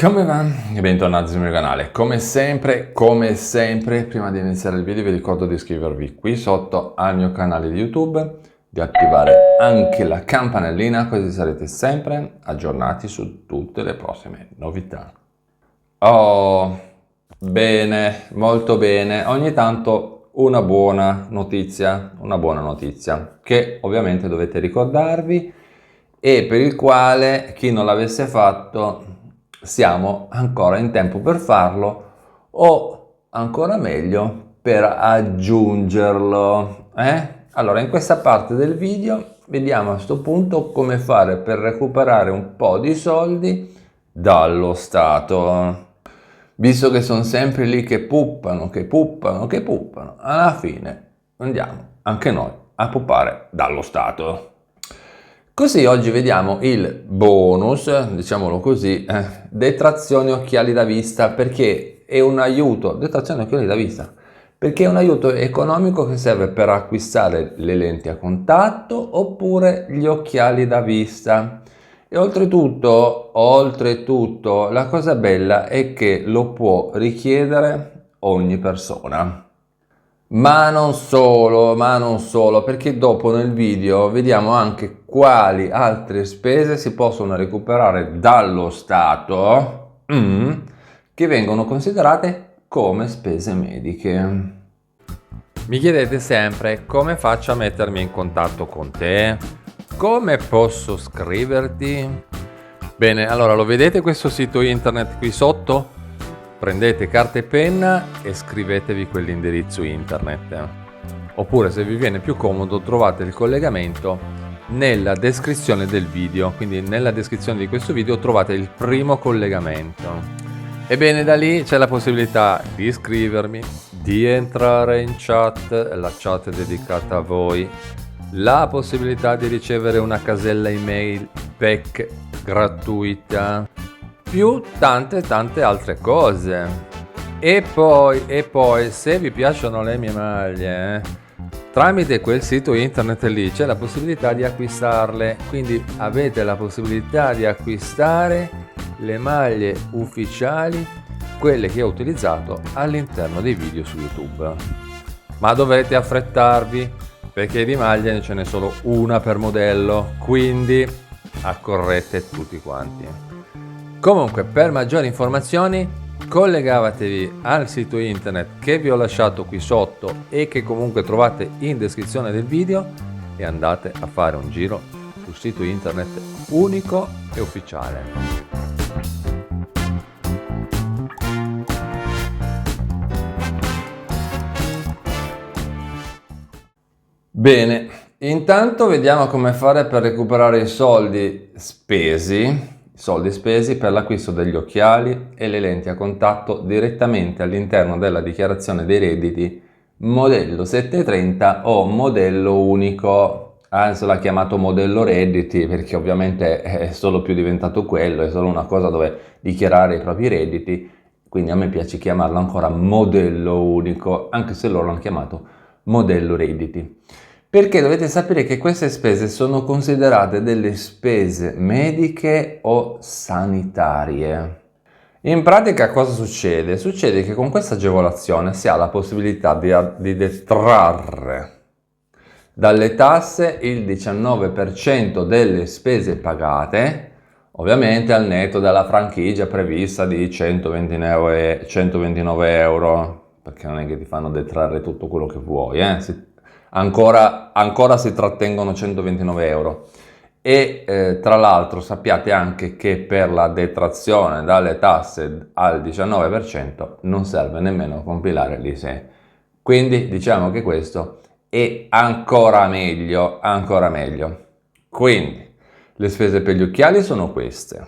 Come va? E bentornati sul mio canale. Come sempre, prima di iniziare il video vi ricordo di iscrivervi qui sotto al mio canale di YouTube, di attivare anche la campanellina così sarete sempre aggiornati su tutte le prossime novità. Oh, bene, molto bene. Ogni tanto una buona notizia che ovviamente dovete ricordarvi e per il quale chi non l'avesse fatto siamo ancora in tempo per farlo o ancora meglio per aggiungerlo. Allora in questa parte del video vediamo a questo punto come fare per recuperare un po' di soldi dallo Stato. Visto che sono sempre lì che puppano, alla fine andiamo anche noi a puppare dallo Stato. Così oggi vediamo il bonus, diciamolo così, detrazione occhiali da vista, perché è un aiuto, detrazione occhiali da vista, perché è un aiuto economico che serve per acquistare le lenti a contatto oppure gli occhiali da vista. E oltretutto, la cosa bella è che lo può richiedere ogni persona. Ma non solo, perché dopo nel video vediamo anche quali altre spese si possono recuperare dallo Stato che vengono considerate come spese mediche. Mi chiedete sempre come faccio a mettermi in contatto con te? Come posso scriverti? Bene, allora lo vedete questo sito internet qui sotto? Prendete carta e penna e scrivetevi quell'indirizzo internet. Oppure se vi viene più comodo trovate il collegamento nella descrizione del video, quindi nella descrizione di questo video trovate il primo collegamento. Ebbene da lì c'è la possibilità di iscrivermi, di entrare in chat, la chat è dedicata a voi, la possibilità di ricevere una casella email PEC gratuita, più tante altre cose. E poi se vi piacciono le mie maglie, tramite quel sito internet lì c'è la possibilità di acquistarle, quindi avete la possibilità di acquistare le maglie ufficiali, quelle che ho utilizzato all'interno dei video su YouTube. Ma dovete affrettarvi perché di maglie ce n'è solo una per modello, quindi accorrete tutti quanti. Comunque, per maggiori informazioni collegatevi al sito internet che vi ho lasciato qui sotto e che comunque trovate in descrizione del video e andate a fare un giro sul sito internet unico e ufficiale. Bene, intanto vediamo come fare per recuperare i soldi spesi per l'acquisto degli occhiali e le lenti a contatto direttamente all'interno della dichiarazione dei redditi modello 730 o modello unico. Adesso l'ha chiamato modello redditi perché ovviamente è solo più diventato quello, è solo una cosa dove dichiarare i propri redditi, quindi a me piace chiamarlo ancora modello unico, anche se loro l'hanno chiamato modello redditi. Perché dovete sapere che queste spese sono considerate delle spese mediche o sanitarie. In pratica cosa succede? Succede che con questa agevolazione si ha la possibilità di detrarre dalle tasse il 19% delle spese pagate, ovviamente al netto della franchigia prevista di 129 euro, perché non è che ti fanno detrarre tutto quello che vuoi, Ancora si trattengono 129 euro e tra l'altro sappiate anche che per la detrazione dalle tasse al 19% non serve nemmeno compilare l'ISEE, quindi diciamo che questo è ancora meglio. Quindi le spese per gli occhiali sono queste,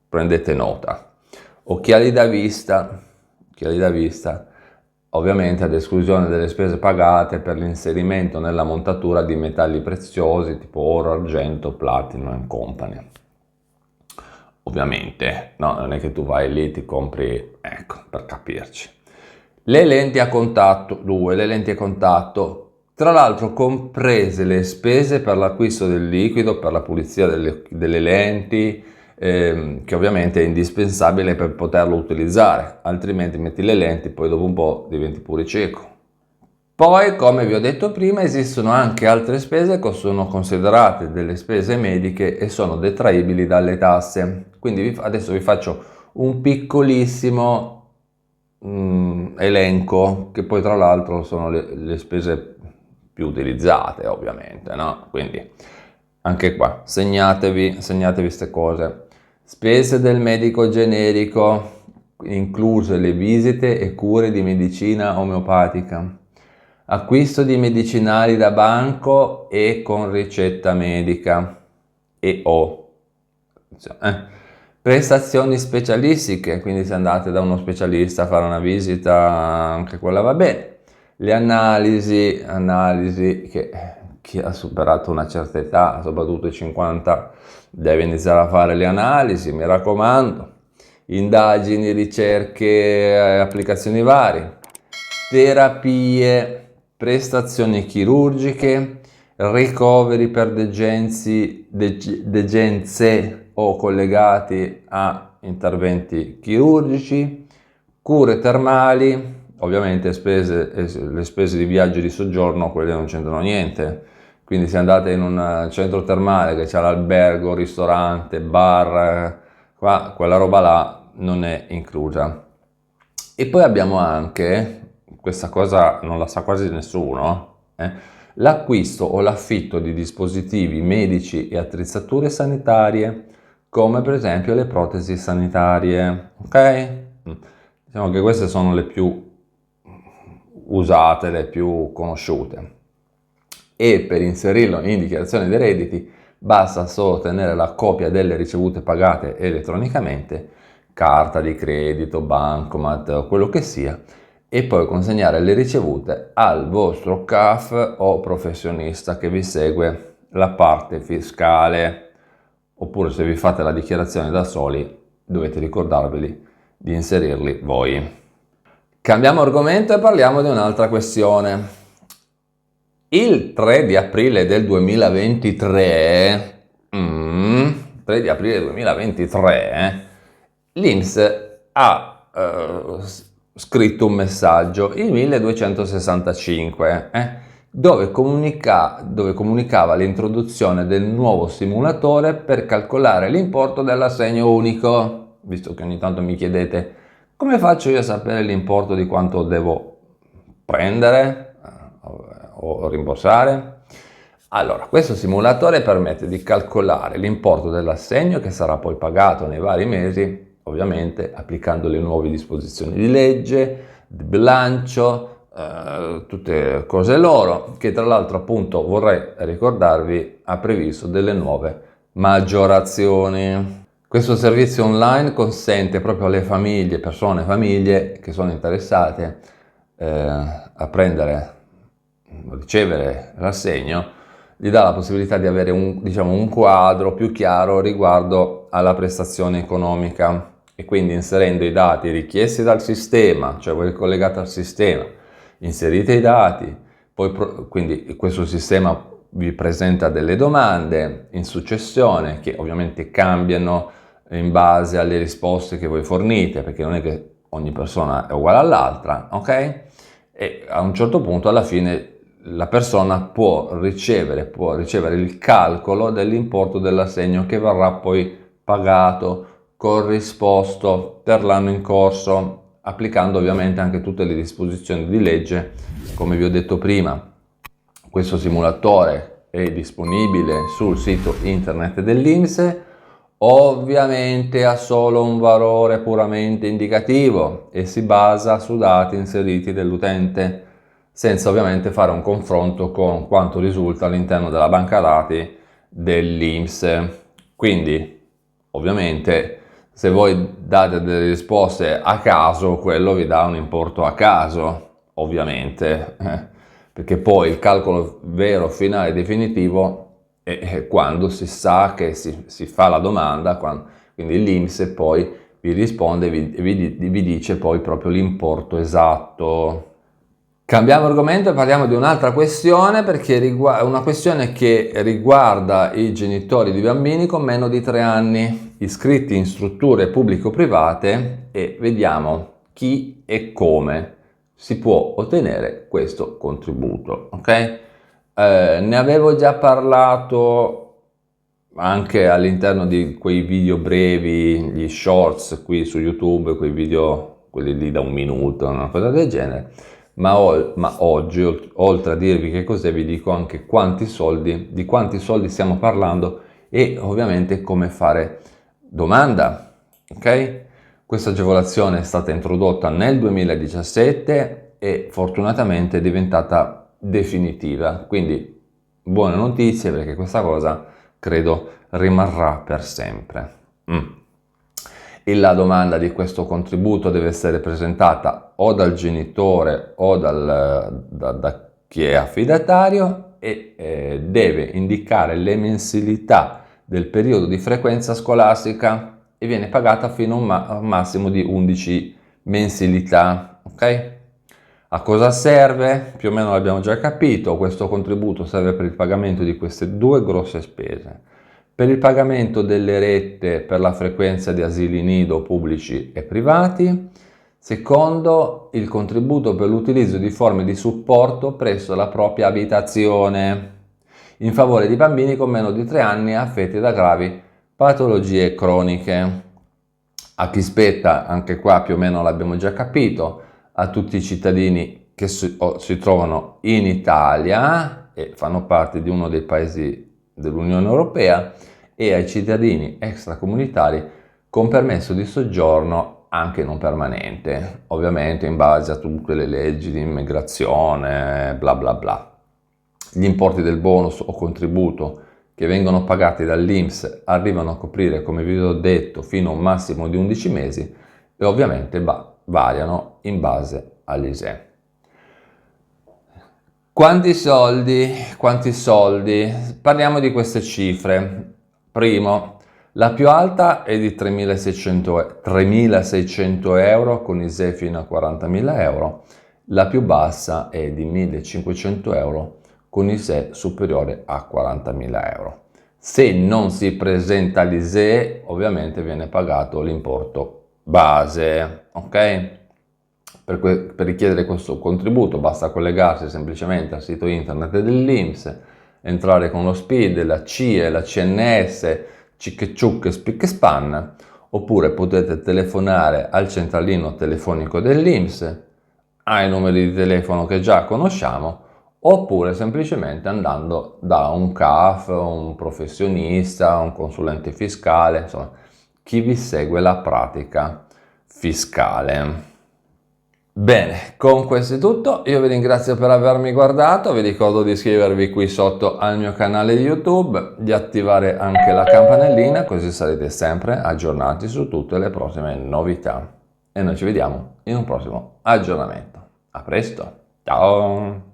prendete nota: occhiali da vista, ovviamente ad esclusione delle spese pagate per l'inserimento nella montatura di metalli preziosi tipo oro, argento, platino e compagnia. Ovviamente, no, non è che tu vai lì e ti compri, ecco, per capirci. Le lenti a contatto, tra l'altro comprese le spese per l'acquisto del liquido, per la pulizia delle lenti, che ovviamente è indispensabile per poterlo utilizzare, altrimenti metti le lenti, poi dopo un po' diventi pure cieco. Poi, come vi ho detto prima, esistono anche altre spese che sono considerate delle spese mediche e sono detraibili dalle tasse. Quindi adesso vi faccio un piccolissimo elenco, che poi tra l'altro sono le spese più utilizzate, ovviamente, no? Quindi anche qua segnatevi queste cose. Spese del medico generico, incluse le visite e cure di medicina omeopatica. Acquisto di medicinali da banco e con ricetta medica prestazioni specialistiche, quindi se andate da uno specialista a fare una visita, anche quella va bene. Le analisi che chi ha superato una certa età, soprattutto i 50, deve iniziare a fare le analisi, mi raccomando. Indagini, ricerche, applicazioni varie. Terapie, prestazioni chirurgiche, ricoveri per degenze o collegati a interventi chirurgici, cure termali, ovviamente le spese di viaggio e di soggiorno, quelle non c'entrano niente. Quindi se andate in un centro termale che c'è l'albergo, ristorante, bar, qua, quella roba là non è inclusa. E poi abbiamo anche, questa cosa non la sa quasi nessuno, l'acquisto o l'affitto di dispositivi medici e attrezzature sanitarie, come per esempio le protesi sanitarie, ok? Diciamo che queste sono le più usate, le più conosciute. E per inserirlo in dichiarazione dei redditi basta solo ottenere la copia delle ricevute pagate elettronicamente, carta di credito, bancomat, quello che sia, e poi consegnare le ricevute al vostro CAF o professionista che vi segue la parte fiscale, oppure se vi fate la dichiarazione da soli dovete ricordarveli di inserirli voi. Cambiamo argomento e parliamo di un'altra questione. Il 3 di aprile del 2023, l'INPS ha scritto un messaggio, il 1265, dove comunicava l'introduzione del nuovo simulatore per calcolare l'importo dell'assegno unico. Visto che ogni tanto mi chiedete come faccio io a sapere l'importo di quanto devo prendere o rimborsare? Allora, questo simulatore permette di calcolare l'importo dell'assegno che sarà poi pagato nei vari mesi, ovviamente applicando le nuove disposizioni di legge, di bilancio, tutte cose loro, che tra l'altro appunto vorrei ricordarvi ha previsto delle nuove maggiorazioni. Questo servizio online consente proprio alle famiglie che sono interessate a ricevere l'assegno, gli dà la possibilità di avere un quadro più chiaro riguardo alla prestazione economica, e quindi inserendo i dati richiesti dal sistema, cioè voi collegate al sistema, inserite i dati, poi quindi questo sistema vi presenta delle domande in successione che ovviamente cambiano in base alle risposte che voi fornite, perché non è che ogni persona è uguale all'altra, ok? E a un certo punto alla fine la persona può ricevere il calcolo dell'importo dell'assegno che verrà poi pagato, corrisposto per l'anno in corso, applicando ovviamente anche tutte le disposizioni di legge. Come vi ho detto prima, questo simulatore è disponibile sul sito internet dell'INPS. Ovviamente ha solo un valore puramente indicativo e si basa su dati inseriti dall'utente, senza ovviamente fare un confronto con quanto risulta all'interno della banca dati dell'INPS. Quindi, ovviamente, se voi date delle risposte a caso, quello vi dà un importo a caso, ovviamente, perché poi il calcolo vero, finale, definitivo è quando si sa che si fa la domanda, quindi l'INPS poi vi risponde e vi dice poi proprio l'importo esatto. Cambiamo argomento e parliamo di un'altra questione, perché è una questione che riguarda i genitori di bambini con meno di 3 anni iscritti in strutture pubblico-private e vediamo chi e come si può ottenere questo contributo, ok? Ne avevo già parlato anche all'interno di quei video brevi, gli shorts qui su YouTube, quei video, quelli lì da 1 minuto, una cosa del genere, ma oggi, oltre a dirvi che cos'è, vi dico anche di quanti soldi stiamo parlando e ovviamente come fare domanda, ok? Questa agevolazione è stata introdotta nel 2017 e fortunatamente è diventata definitiva, quindi buone notizie perché questa cosa credo rimarrà per sempre. E la domanda di questo contributo deve essere presentata o dal genitore o da chi è affidatario e deve indicare le mensilità del periodo di frequenza scolastica e viene pagata fino a un massimo di 11 mensilità, ok? A cosa serve? Più o meno l'abbiamo già capito, questo contributo serve per il pagamento di queste due grosse spese. Per il pagamento delle rette per la frequenza di asili nido pubblici e privati. Secondo, il contributo per l'utilizzo di forme di supporto presso la propria abitazione in favore di bambini con meno di 3 anni affetti da gravi patologie croniche. A chi spetta, anche qua più o meno l'abbiamo già capito, a tutti i cittadini che si trovano in Italia e fanno parte di uno dei paesi dell'Unione Europea e ai cittadini extracomunitari con permesso di soggiorno anche non permanente, ovviamente in base a tutte le leggi di immigrazione, bla bla bla. Gli importi del bonus o contributo che vengono pagati dall'INPS arrivano a coprire, come vi ho detto, fino a un massimo di 11 mesi e ovviamente variano in base all'ISEE. Quanti soldi? Quanti soldi? Parliamo di queste cifre. Primo, la più alta è di 3.600 euro con ISEE fino a 40.000 euro. La più bassa è di 1.500 euro con ISEE superiore a 40.000 euro. Se non si presenta l'ISEE, ovviamente viene pagato l'importo base, ok? Per richiedere questo contributo basta collegarsi semplicemente al sito internet dell'INPS, entrare con lo SPID, la CIE, la CNS, Cic Ciuc e Spic Span, oppure potete telefonare al centralino telefonico dell'INPS, ai numeri di telefono che già conosciamo, oppure semplicemente andando da un CAF, un professionista, un consulente fiscale, insomma, chi vi segue la pratica fiscale. Bene, con questo è tutto, io vi ringrazio per avermi guardato, vi ricordo di iscrivervi qui sotto al mio canale di YouTube, di attivare anche la campanellina così sarete sempre aggiornati su tutte le prossime novità. E noi ci vediamo in un prossimo aggiornamento. A presto, ciao!